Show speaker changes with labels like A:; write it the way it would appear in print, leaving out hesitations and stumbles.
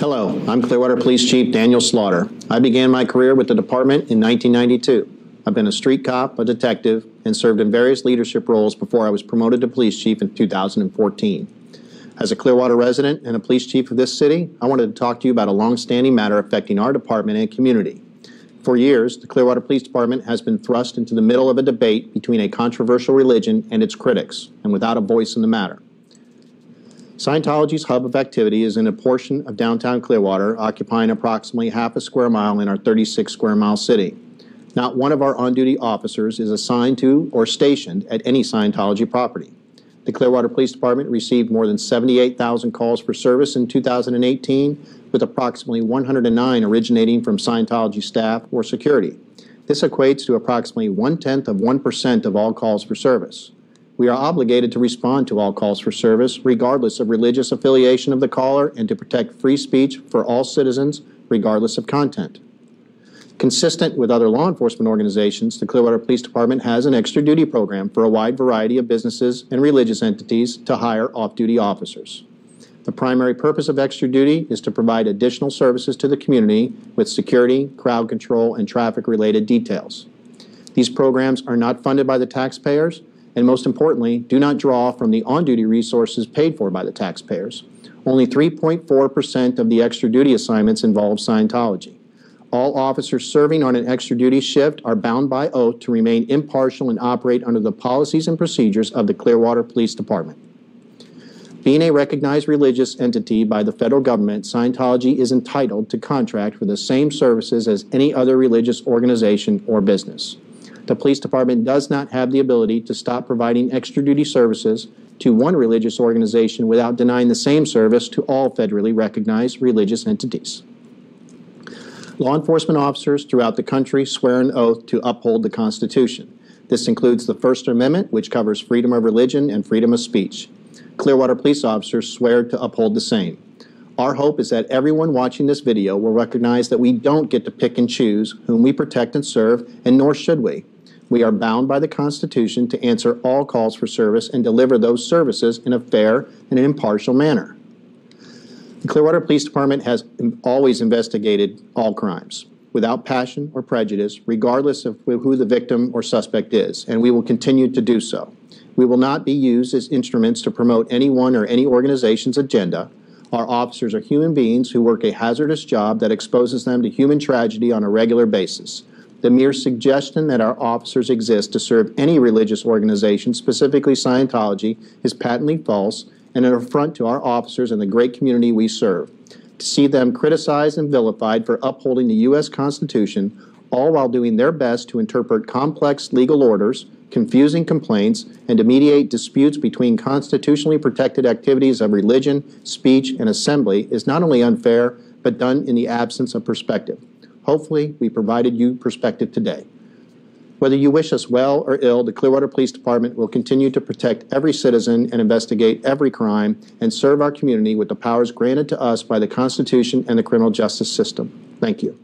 A: Hello, I'm Clearwater Police Chief Daniel Slaughter. I began my career with the department in 1992. I've been a street cop, a detective, and served in various leadership roles before I was promoted to police chief in 2014. As a Clearwater resident and a police chief of this city, I wanted to talk to you about a long-standing matter affecting our department and community. For years, the Clearwater Police Department has been thrust into the middle of a debate between a controversial religion and its critics, and without a voice in the matter. Scientology's hub of activity is in a portion of downtown Clearwater, occupying approximately half a square mile in our 36-square-mile city. Not one of our on-duty officers is assigned to or stationed at any Scientology property. The Clearwater Police Department received more than 78,000 calls for service in 2018, with approximately 109 originating from Scientology staff or security. This equates to approximately 0.1% of all calls for service. We are obligated to respond to all calls for service, regardless of religious affiliation of the caller, and to protect free speech for all citizens, regardless of content. Consistent with other law enforcement organizations, the Clearwater Police Department has an extra duty program for a wide variety of businesses and religious entities to hire off-duty officers. The primary purpose of extra duty is to provide additional services to the community with security, crowd control, and traffic-related details. These programs are not funded by the taxpayers, and most importantly, do not draw from the on-duty resources paid for by the taxpayers. Only 3.4% of the extra duty assignments involve Scientology. All officers serving on an extra duty shift are bound by oath to remain impartial and operate under the policies and procedures of the Clearwater Police Department. Being a recognized religious entity by the federal government, Scientology is entitled to contract for the same services as any other religious organization or business. The police department does not have the ability to stop providing extra duty services to one religious organization without denying the same service to all federally recognized religious entities. Law enforcement officers throughout the country swear an oath to uphold the Constitution. This includes the First Amendment, which covers freedom of religion and freedom of speech. Clearwater police officers swear to uphold the same. Our hope is that everyone watching this video will recognize that we don't get to pick and choose whom we protect and serve, and nor should we. We are bound by the Constitution to answer all calls for service and deliver those services in a fair and an impartial manner. The Clearwater Police Department has always investigated all crimes without passion or prejudice, regardless of who the victim or suspect is, and we will continue to do so. We will not be used as instruments to promote any one or any organization's agenda. Our officers are human beings who work a hazardous job that exposes them to human tragedy on a regular basis. The mere suggestion that our officers exist to serve any religious organization, specifically Scientology, is patently false and an affront to our officers and the great community we serve. To see them criticized and vilified for upholding the U.S. Constitution, all while doing their best to interpret complex legal orders, confusing complaints, and to mediate disputes between constitutionally protected activities of religion, speech, and assembly is not only unfair, but done in the absence of perspective. Hopefully, we provided you perspective today. Whether you wish us well or ill, the Clearwater Police Department will continue to protect every citizen and investigate every crime and serve our community with the powers granted to us by the Constitution and the criminal justice system. Thank you.